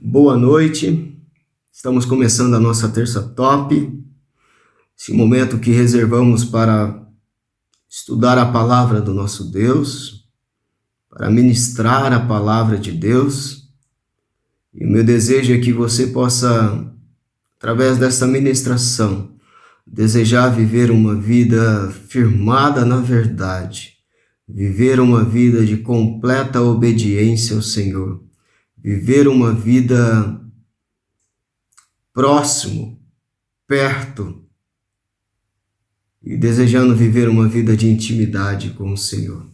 Boa noite, estamos começando a nossa terça top, esse momento que reservamos para estudar a palavra do nosso Deus, para ministrar a palavra de Deus. E o meu desejo é que você possa, através desta ministração, desejar viver uma vida firmada na verdade, viver uma vida de completa obediência ao Senhor, viver uma vida próximo, perto, e desejando viver uma vida de intimidade com o Senhor.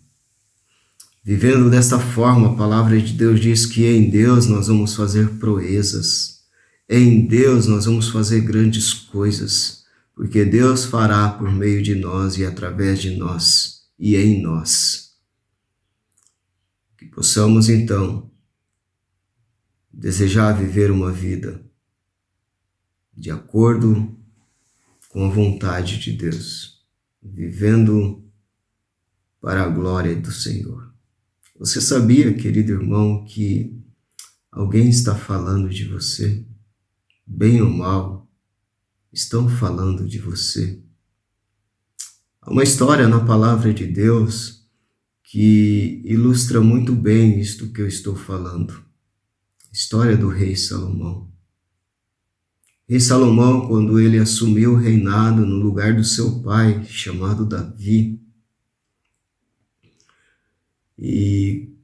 Vivendo desta forma, a palavra de Deus diz que em Deus nós vamos fazer proezas, em Deus nós vamos fazer grandes coisas, porque Deus fará por meio de nós e através de nós e em nós. Que possamos então desejar viver uma vida de acordo com a vontade de Deus, vivendo para a glória do Senhor. Você sabia, querido irmão, que alguém está falando de você? Bem ou mal, estão falando de você. Há uma história na palavra de Deus que ilustra muito bem isto que eu estou falando. A história do rei Salomão. Rei Salomão, quando ele assumiu o reinado no lugar do seu pai, chamado Davi, e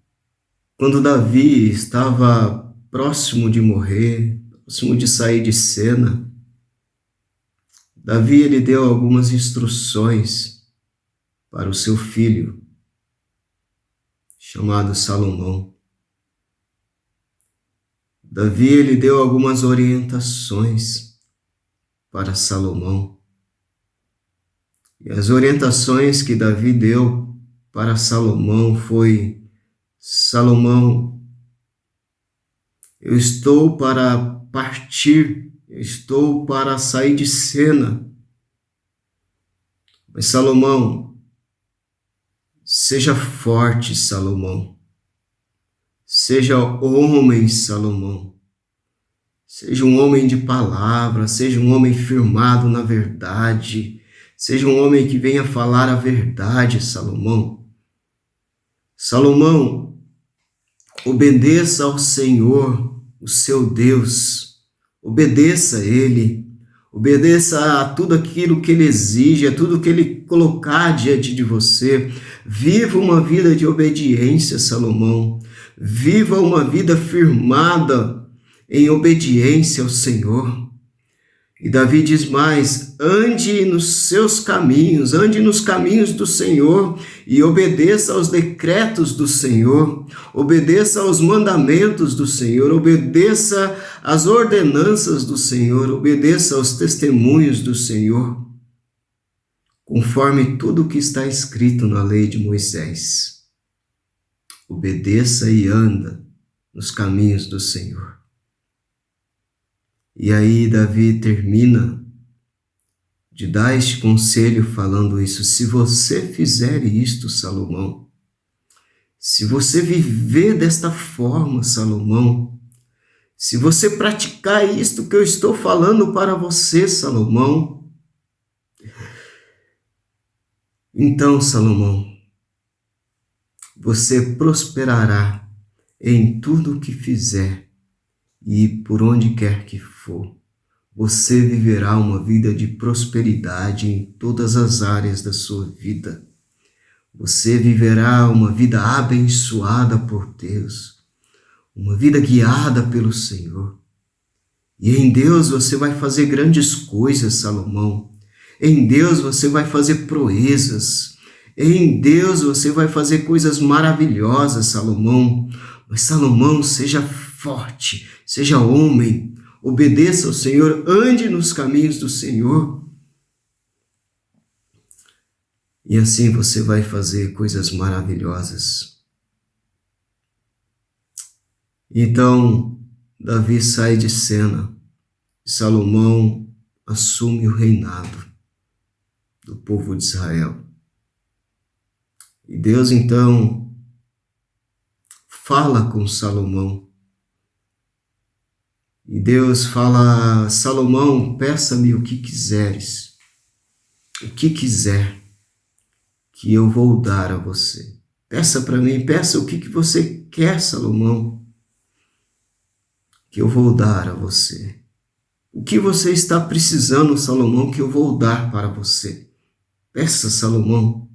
quando Davi estava próximo de morrer, próximo de sair de cena, Davi ele deu algumas instruções para o seu filho, chamado Salomão. Davi ele deu algumas orientações para Salomão. E as orientações que Davi deu para Salomão foi: Salomão, eu estou para partir, eu estou para sair de cena. Mas Salomão, seja forte, Salomão. Seja homem, Salomão. Seja um homem de palavra, seja um homem firmado na verdade. Seja um homem que venha falar a verdade, Salomão. Salomão, obedeça ao Senhor, o seu Deus. Obedeça a Ele. Obedeça a tudo aquilo que Ele exige, a tudo que Ele colocar diante de você. Viva uma vida de obediência, Salomão. Viva uma vida firmada em obediência ao Senhor. E Davi diz mais: ande nos seus caminhos, ande nos caminhos do Senhor e obedeça aos decretos do Senhor, obedeça aos mandamentos do Senhor, obedeça às ordenanças do Senhor, obedeça aos testemunhos do Senhor, conforme tudo o que está escrito na lei de Moisés. Obedeça e anda nos caminhos do Senhor. E aí Davi termina de dar este conselho falando isso: se você fizer isto, Salomão, se você viver desta forma, Salomão, se você praticar isto que eu estou falando para você, Salomão, então, Salomão, você prosperará em tudo o que fizer e por onde quer que for. Você viverá uma vida de prosperidade em todas as áreas da sua vida. Você viverá uma vida abençoada por Deus, uma vida guiada pelo Senhor. E em Deus você vai fazer grandes coisas, Salomão. Em Deus você vai fazer proezas. Em Deus você vai fazer coisas maravilhosas, Salomão. Mas Salomão, seja forte, seja homem, obedeça ao Senhor, ande nos caminhos do Senhor. E assim você vai fazer coisas maravilhosas. Então, Davi sai de cena e Salomão assume o reinado do povo de Israel. E Deus então fala com Salomão E Deus fala: Salomão, peça-me o que quiseres, o que quiser, que eu vou dar a você. Peça para mim, peça o que você quer, Salomão, que eu vou dar a você. O que você está precisando, Salomão, que eu vou dar para você. Peça, Salomão.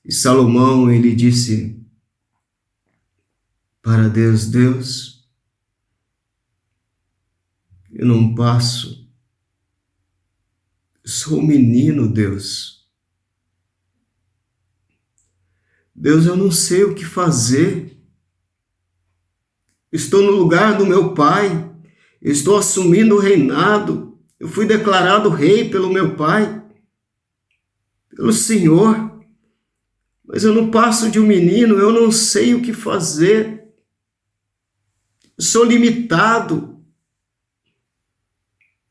E Salomão, ele disse para Deus: Deus, eu não passo. Eu sou um menino, Deus. Deus, eu não sei o que fazer. Estou no lugar do meu pai. Estou assumindo o reinado. Eu fui declarado rei pelo meu pai, pelo Senhor. Mas eu não passo de um menino, eu não sei o que fazer. Eu sou limitado.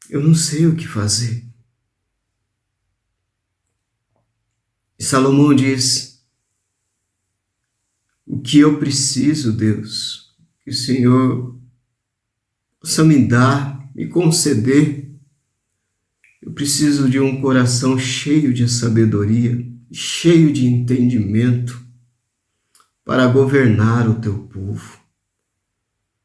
Eu não sei o que fazer. E Salomão diz: o que eu preciso, Deus, que o Senhor possa me dar, me conceder. Eu preciso de um coração cheio de sabedoria, cheio de entendimento para governar o teu povo.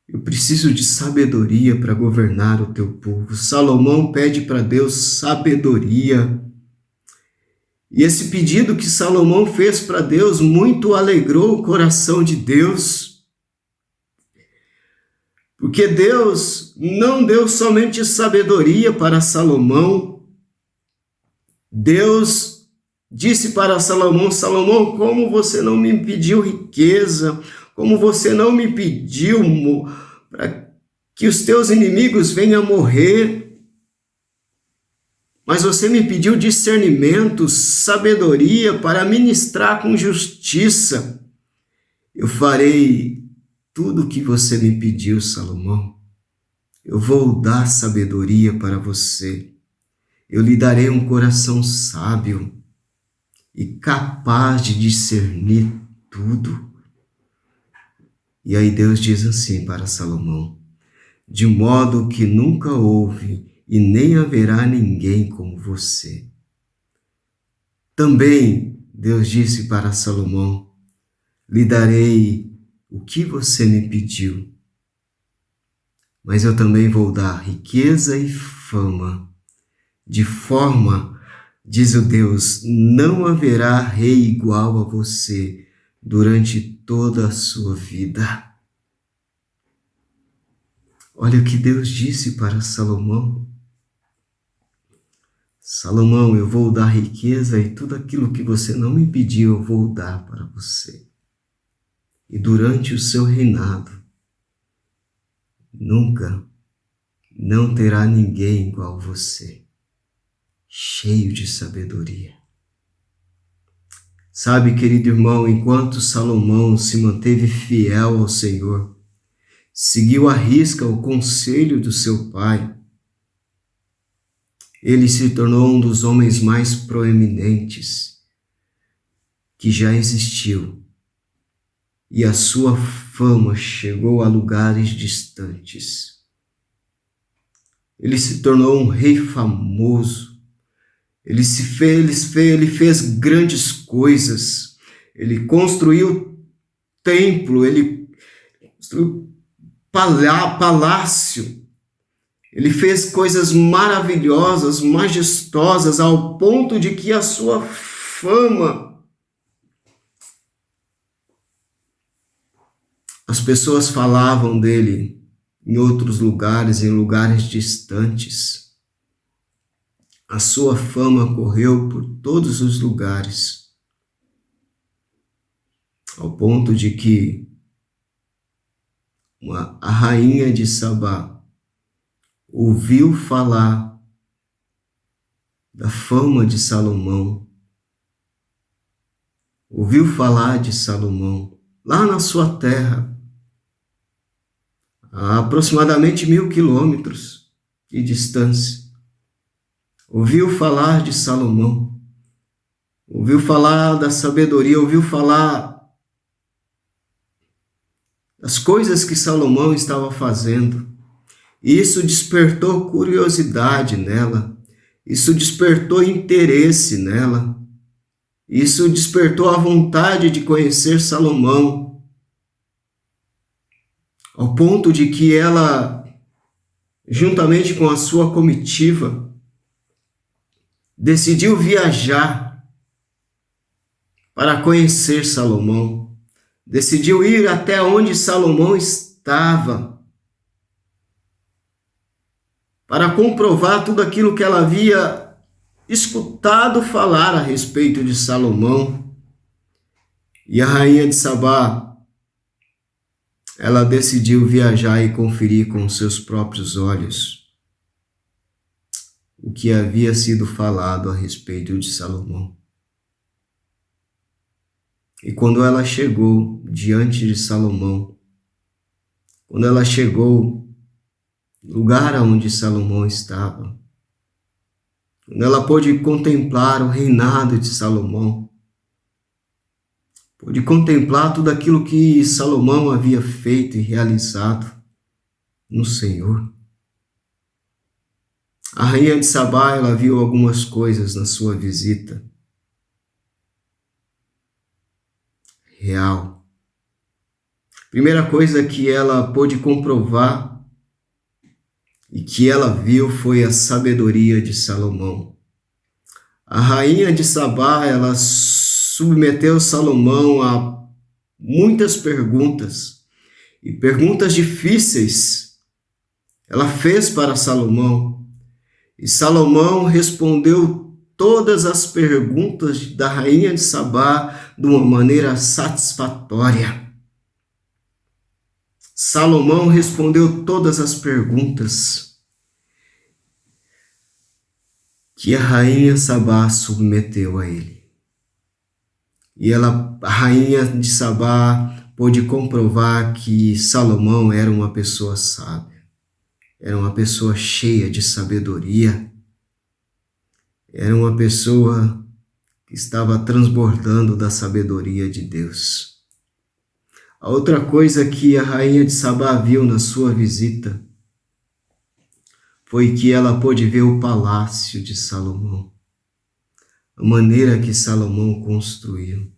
Eu preciso de sabedoria para governar o teu povo. Salomão pede para Deus sabedoria. E esse pedido que Salomão fez para Deus muito alegrou o coração de Deus. Porque Deus não deu somente sabedoria para Salomão. Deus disse para Salomão: Salomão, como você não me pediu riqueza, como você não me pediu para que os teus inimigos venham a morrer, mas você me pediu discernimento, sabedoria para ministrar com justiça. Eu farei tudo o que você me pediu, Salomão. Eu vou dar sabedoria para você. Eu lhe darei um coração sábio e capaz de discernir tudo. E aí Deus diz assim para Salomão: de modo que nunca houve e nem haverá ninguém como você. Também Deus disse para Salomão: lhe darei o que você me pediu, mas eu também vou dar riqueza e fama, de forma, diz o Deus, não haverá rei igual a você durante toda a sua vida. Olha o que Deus disse para Salomão. Salomão, eu vou dar riqueza e tudo aquilo que você não me pediu, eu vou dar para você. E durante o seu reinado, nunca, não terá ninguém igual a você, cheio de sabedoria. Sabe, querido irmão, enquanto Salomão se manteve fiel ao Senhor, seguiu à risca o conselho do seu pai, ele se tornou um dos homens mais proeminentes que já existiu. E a sua fama chegou a lugares distantes. Ele se tornou um rei famoso. Ele fez grandes coisas. Ele construiu templo, ele construiu palácio. Ele fez coisas maravilhosas, majestosas, ao ponto de que a sua fama, as pessoas falavam dele em outros lugares, em lugares distantes. A sua fama correu por todos os lugares, ao ponto de que a rainha de Sabá ouviu falar da fama de Salomão, ouviu falar de Salomão lá na sua terra, a aproximadamente 1000 quilômetros de distância. Ouviu falar de Salomão, ouviu falar da sabedoria, ouviu falar das coisas que Salomão estava fazendo. E isso despertou curiosidade nela, isso despertou interesse nela, isso despertou a vontade de conhecer Salomão, ao ponto de que ela, juntamente com a sua comitiva, decidiu viajar para conhecer Salomão, decidiu ir até onde Salomão estava, para comprovar tudo aquilo que ela havia escutado falar a respeito de Salomão. E a rainha de Sabá, ela decidiu viajar e conferir com seus próprios olhos o que havia sido falado a respeito de Salomão. E quando ela chegou diante de Salomão, quando ela chegou no lugar onde Salomão estava, quando ela pôde contemplar o reinado de Salomão, pôde contemplar tudo aquilo que Salomão havia feito e realizado no Senhor, a rainha de Sabá, ela viu algumas coisas na sua visita real. Primeira coisa que ela pôde comprovar e que ela viu foi a sabedoria de Salomão. A rainha de Sabá, ela submeteu Salomão a muitas perguntas, e perguntas difíceis ela fez para Salomão, e Salomão respondeu todas as perguntas da rainha de Sabá de uma maneira satisfatória. Salomão respondeu todas as perguntas que a rainha Sabá submeteu a ele. E a rainha de Sabá pôde comprovar que Salomão era uma pessoa sábia, era uma pessoa cheia de sabedoria, era uma pessoa que estava transbordando da sabedoria de Deus. A outra coisa que a rainha de Sabá viu na sua visita foi que ela pôde ver o palácio de Salomão, a maneira que Salomão construiu.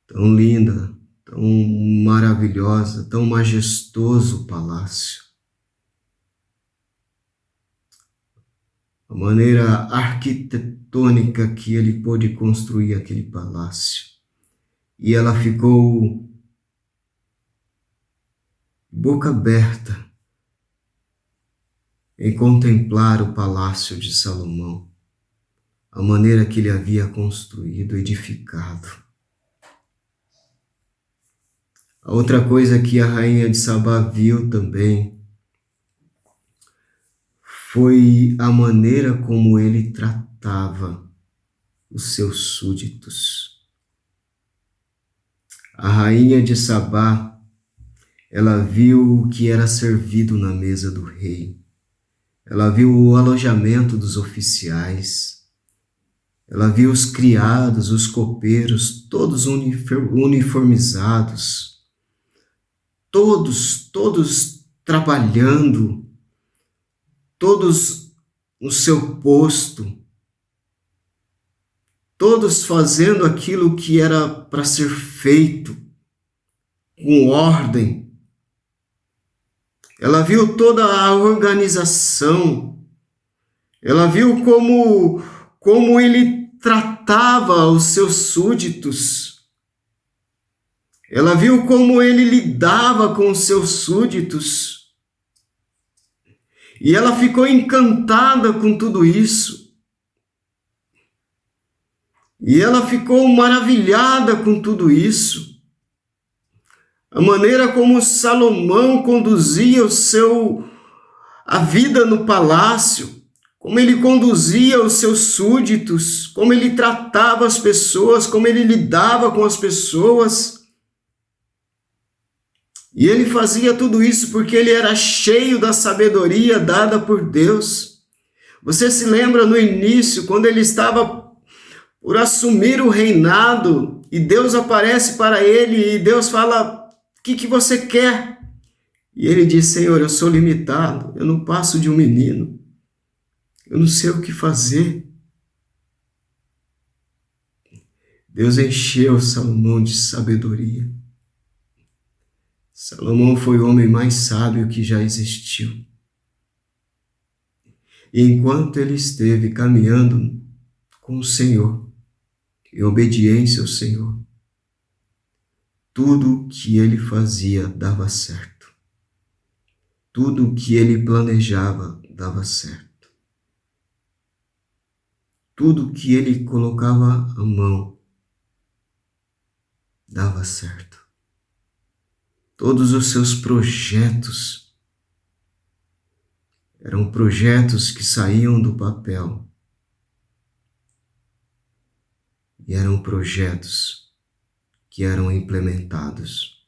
Tão linda, tão maravilhosa, tão majestoso o palácio. A maneira arquitetônica que ele pôde construir aquele palácio. E ela ficou boca aberta em contemplar o palácio de Salomão, a maneira que ele havia construído, edificado. A outra coisa que a rainha de Sabá viu também foi a maneira como ele tratava os seus súditos. A rainha de Sabá, ela viu o que era servido na mesa do rei. Ela viu o alojamento dos oficiais. Ela viu os criados, os copeiros, todos uniformizados. Todos trabalhando, todos no seu posto, todos fazendo aquilo que era para ser feito, com ordem. Ela viu toda a organização, ela viu como ele tratava os seus súditos, ela viu como ele lidava com os seus súditos, e ela ficou encantada com tudo isso. E ela ficou maravilhada com tudo isso. A maneira como Salomão conduzia a vida no palácio, como ele conduzia os seus súditos, como ele tratava as pessoas, como ele lidava com as pessoas. E ele fazia tudo isso porque ele era cheio da sabedoria dada por Deus. Você se lembra no início, quando ele estava por assumir o reinado, e Deus aparece para ele e Deus fala: o que você quer? E ele diz: Senhor, eu sou limitado, eu não passo de um menino, eu não sei o que fazer. Deus encheu Salomão de sabedoria. Salomão foi o homem mais sábio que já existiu. E enquanto ele esteve caminhando com o Senhor, em obediência ao Senhor, tudo que ele fazia dava certo. Tudo que ele planejava dava certo. Tudo que ele colocava a mão dava certo. Todos os seus projetos eram projetos que saíam do papel e eram projetos que eram implementados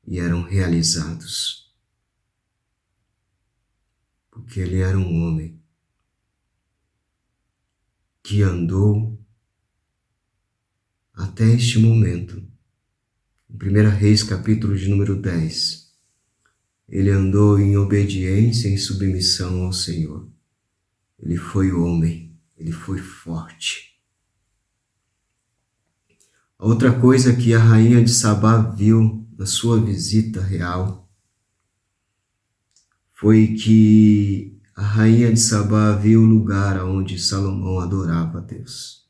e eram realizados, porque ele era um homem que andou até este momento. Em 1 Reis, capítulo de número 10, ele andou em obediência, em submissão ao Senhor. Ele foi homem, ele foi forte. A outra coisa que a rainha de Sabá viu na sua visita real foi que a rainha de Sabá viu o lugar onde Salomão adorava a Deus.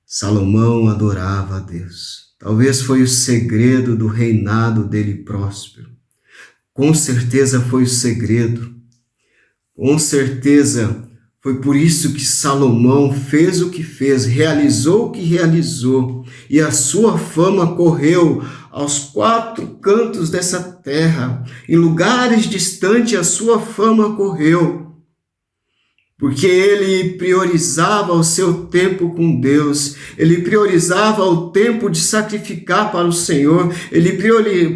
Salomão adorava a Deus. Talvez foi o segredo do reinado dele próspero. Com certeza foi o segredo. Com certeza foi por isso que Salomão fez o que fez, realizou o que realizou, e a sua fama correu aos 4 cantos dessa terra. Em lugares distantes a sua fama correu. Porque ele priorizava o seu tempo com Deus, ele priorizava o tempo de sacrificar para o Senhor, ele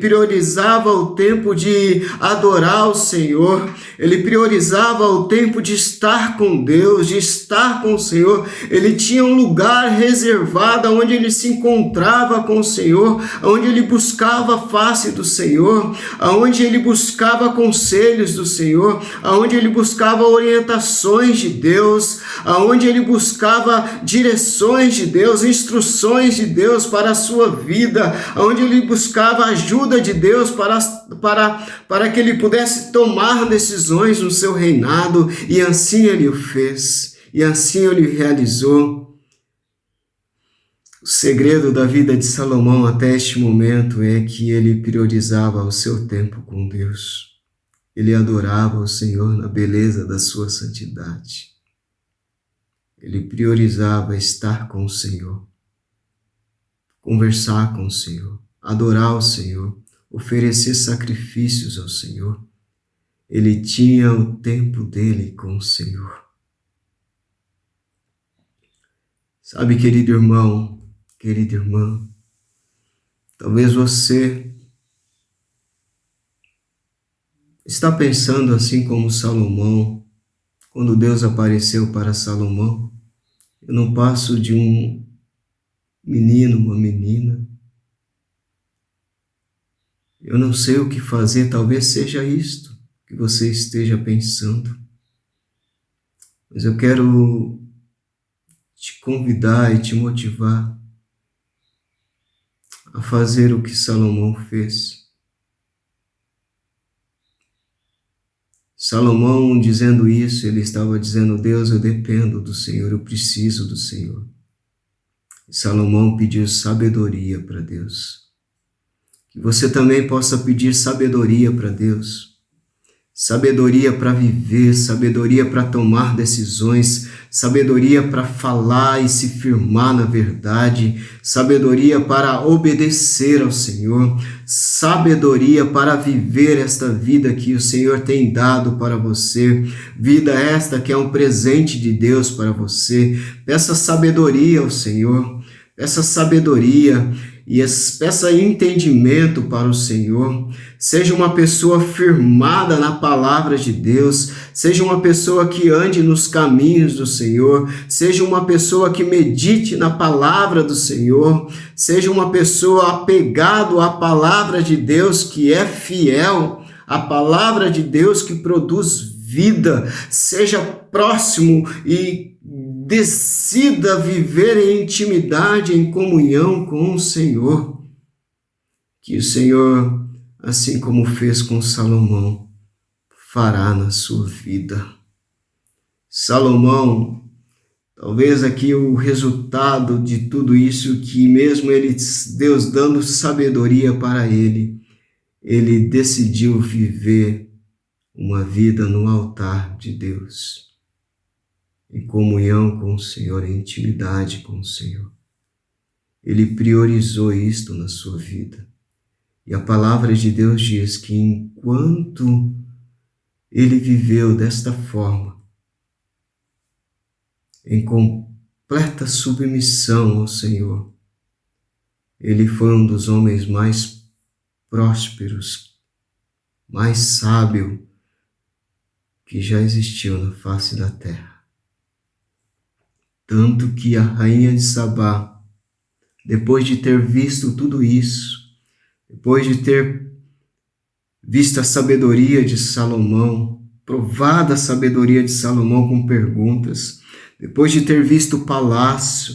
priorizava o tempo de adorar o Senhor, ele priorizava o tempo de estar com Deus, de estar com o Senhor. Ele tinha um lugar reservado onde ele se encontrava com o Senhor, onde ele buscava a face do Senhor, onde ele buscava conselhos do Senhor, onde ele buscava orientações de Deus, aonde ele buscava direções de Deus, instruções de Deus para a sua vida, aonde ele buscava ajuda de Deus para que ele pudesse tomar decisões no seu reinado, e assim ele o fez, e assim ele realizou. O segredo da vida de Salomão até este momento é que ele priorizava o seu tempo com Deus. Ele adorava o Senhor na beleza da sua santidade. Ele priorizava estar com o Senhor, conversar com o Senhor, adorar o Senhor, oferecer sacrifícios ao Senhor. Ele tinha o tempo dele com o Senhor. Sabe, querido irmão, querida irmã, talvez você está pensando assim como Salomão, quando Deus apareceu para Salomão: eu não passo de um menino, uma menina. Eu não sei o que fazer. Talvez seja isto que você esteja pensando. Mas eu quero te convidar e te motivar a fazer o que Salomão fez. Salomão, dizendo isso, ele estava dizendo: Deus, eu dependo do Senhor, eu preciso do Senhor. E Salomão pediu sabedoria para Deus. Que você também possa pedir sabedoria para Deus. Sabedoria para viver, sabedoria para tomar decisões, sabedoria para falar e se firmar na verdade, sabedoria para obedecer ao Senhor, sabedoria para viver esta vida que o Senhor tem dado para você, vida esta que é um presente de Deus para você. Peça sabedoria ao Senhor, peça sabedoria. e peça entendimento para o Senhor. Seja uma pessoa firmada na palavra de Deus, seja uma pessoa que ande nos caminhos do Senhor, seja uma pessoa que medite na palavra do Senhor, seja uma pessoa apegado à palavra de Deus que é fiel, a palavra de Deus que produz vida. Seja próximo e decida viver em intimidade, em comunhão com o Senhor. Que o Senhor, assim como fez com Salomão, fará na sua vida. Salomão, talvez aqui o resultado de tudo isso, que mesmo Deus dando sabedoria para ele decidiu viver uma vida no altar de Deus, em comunhão com o Senhor, em intimidade com o Senhor. Ele priorizou isto na sua vida. E a palavra de Deus diz que enquanto ele viveu desta forma, em completa submissão ao Senhor, ele foi um dos homens mais prósperos, mais sábio que já existiu na face da terra. Tanto que a rainha de Sabá, depois de ter visto tudo isso, depois de ter visto a sabedoria de Salomão, provado a sabedoria de Salomão com perguntas, depois de ter visto o palácio,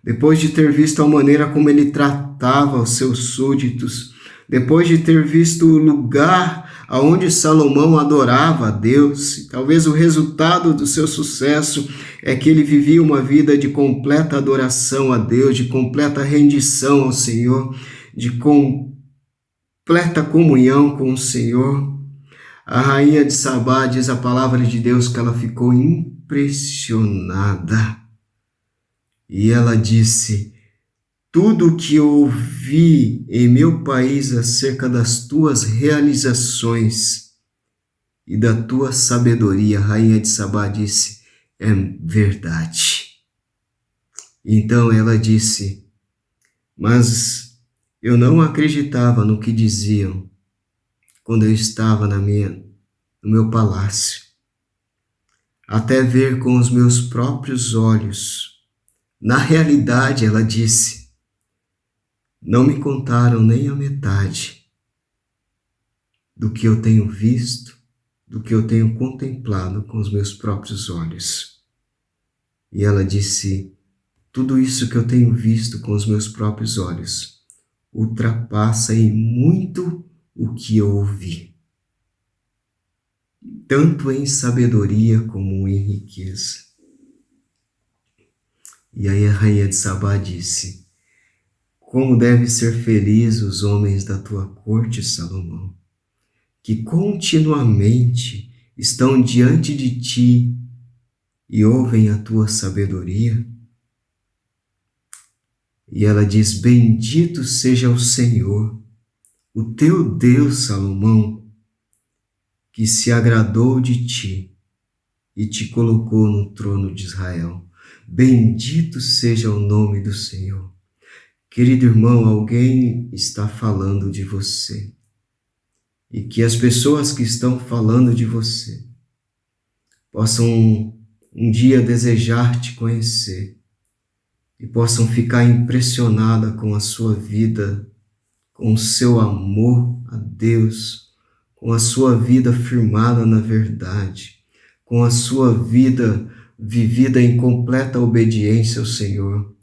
depois de ter visto a maneira como ele tratava os seus súditos, depois de ter visto o lugar aonde Salomão adorava a Deus, e talvez o resultado do seu sucesso é que ele vivia uma vida de completa adoração a Deus, de completa rendição ao Senhor, de completa comunhão com o Senhor. A rainha de Sabá, diz a palavra de Deus, que ela ficou impressionada. E ela disse: tudo o que eu ouvi em meu país acerca das tuas realizações e da tua sabedoria, a rainha de Sabá disse, é verdade. Então ela disse, mas eu não acreditava no que diziam quando eu estava no meu palácio, até ver com os meus próprios olhos. Na realidade, ela disse, não me contaram nem a metade do que eu tenho visto, do que eu tenho contemplado com os meus próprios olhos. E ela disse, tudo isso que eu tenho visto com os meus próprios olhos ultrapassa em muito o que eu ouvi, tanto em sabedoria como em riqueza. E aí a rainha de Sabá disse, como devem ser felizes os homens da tua corte, Salomão, que continuamente estão diante de ti e ouvem a tua sabedoria. E ela diz, bendito seja o Senhor, o teu Deus, Salomão, que se agradou de ti e te colocou no trono de Israel. Bendito seja o nome do Senhor. Querido irmão, alguém está falando de você. E que as pessoas que estão falando de você possam um dia desejar te conhecer e possam ficar impressionadas com a sua vida, com o seu amor a Deus, com a sua vida firmada na verdade, com a sua vida vivida em completa obediência ao Senhor,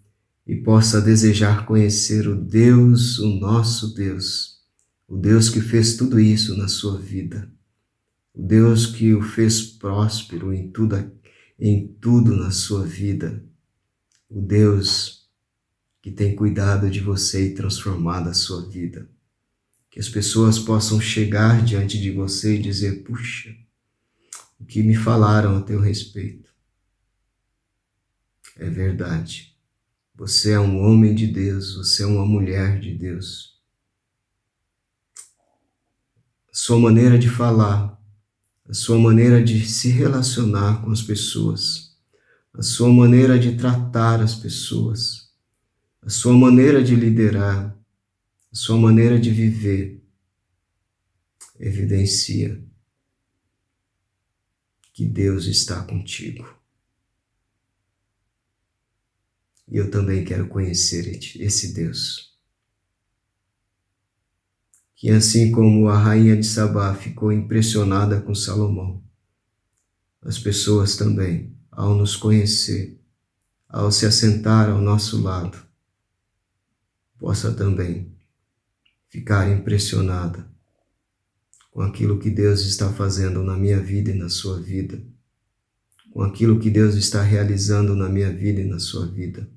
e possa desejar conhecer o Deus, o nosso Deus, o Deus que fez tudo isso na sua vida, o Deus que o fez próspero em tudo na sua vida, o Deus que tem cuidado de você e transformado a sua vida. Que as pessoas possam chegar diante de você e dizer, puxa, o que me falaram a teu respeito é verdade. Você é um homem de Deus, você é uma mulher de Deus. A sua maneira de falar, a sua maneira de se relacionar com as pessoas, a sua maneira de tratar as pessoas, a sua maneira de liderar, a sua maneira de viver evidencia que Deus está contigo. E eu também quero conhecer esse Deus. Que assim como a rainha de Sabá ficou impressionada com Salomão, as pessoas também, ao nos conhecer, ao se assentar ao nosso lado, possa também ficar impressionada com aquilo que Deus está fazendo na minha vida e na sua vida, com aquilo que Deus está realizando na minha vida e na sua vida.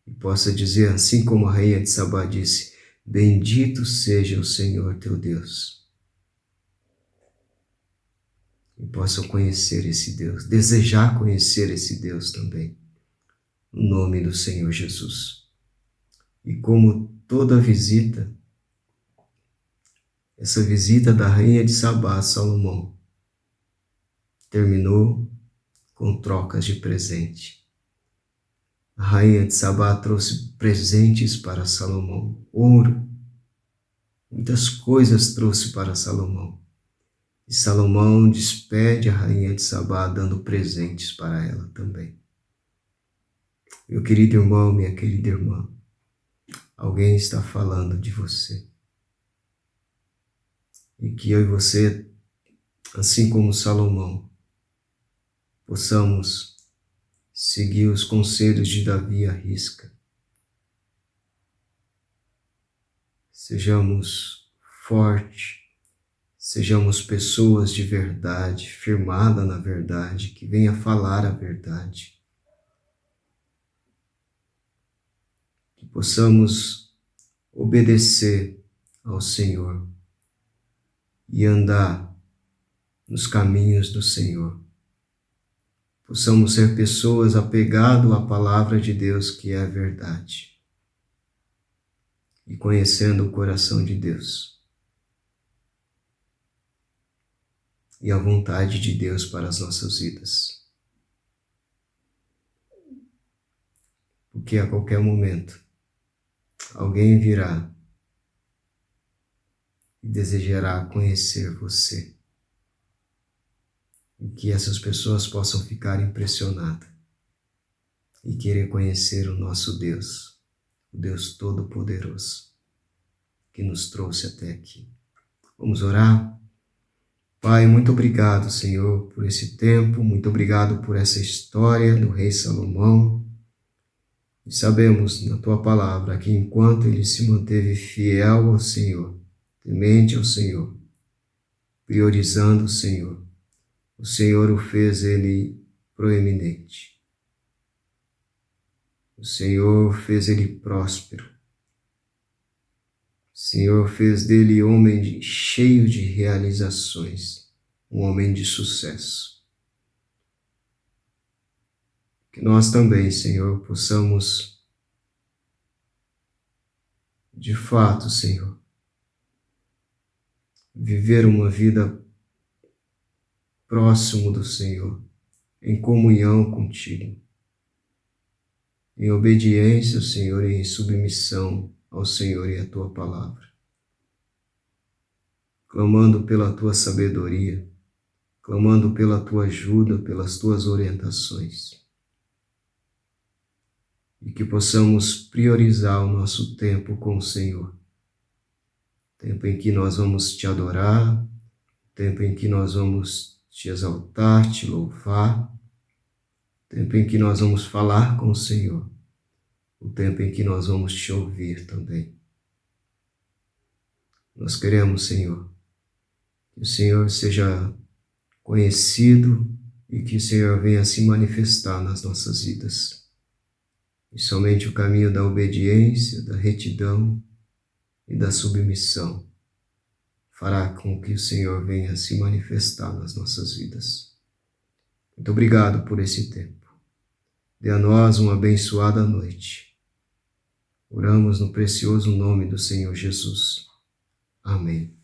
E possa dizer, assim como a rainha de Sabá disse, bendito seja o Senhor teu Deus. E possam conhecer esse Deus, desejar conhecer esse Deus também, no nome do Senhor Jesus. E como toda visita, essa visita da rainha de Sabá a Salomão terminou com trocas de presente. A rainha de Sabá trouxe presentes para Salomão, ouro, muitas coisas trouxe para Salomão. E Salomão despede a rainha de Sabá dando presentes para ela também. Meu querido irmão, minha querida irmã, alguém está falando de você. E que eu e você, assim como Salomão, possamos seguir os conselhos de Davi à risca. Sejamos fortes, sejamos pessoas de verdade, firmada na verdade, que venha falar a verdade. Que possamos obedecer ao Senhor e andar nos caminhos do Senhor. Possamos ser pessoas apegadas à palavra de Deus, que é a verdade. E conhecendo o coração de Deus. E a vontade de Deus para as nossas vidas. Porque a qualquer momento, alguém virá e desejará conhecer você. E que essas pessoas possam ficar impressionadas e querer conhecer o nosso Deus, o Deus Todo-Poderoso, que nos trouxe até aqui. Vamos orar? Pai, muito obrigado, Senhor, por esse tempo, muito obrigado por essa história do rei Salomão. E sabemos na Tua palavra que enquanto ele se manteve fiel ao Senhor, temente ao Senhor, priorizando o Senhor o fez ele proeminente. O Senhor fez ele próspero. O Senhor fez dele homem cheio de realizações, um homem de sucesso. Que nós também, Senhor, possamos, de fato, Senhor, viver uma vida próximo do Senhor, em comunhão contigo, em obediência, Senhor, e em submissão ao Senhor e à Tua palavra, clamando pela Tua sabedoria, clamando pela Tua ajuda, pelas Tuas orientações, e que possamos priorizar o nosso tempo com o Senhor, tempo em que nós vamos Te adorar, tempo em que nós vamos Te exaltar, Te louvar, tempo em que nós vamos falar com o Senhor, o tempo em que nós vamos Te ouvir também. Nós queremos, Senhor, que o Senhor seja conhecido e que o Senhor venha se manifestar nas nossas vidas. E somente o caminho da obediência, da retidão e da submissão fará com que o Senhor venha se manifestar nas nossas vidas. Muito obrigado por esse tempo. Dê a nós uma abençoada noite. Oramos no precioso nome do Senhor Jesus. Amém.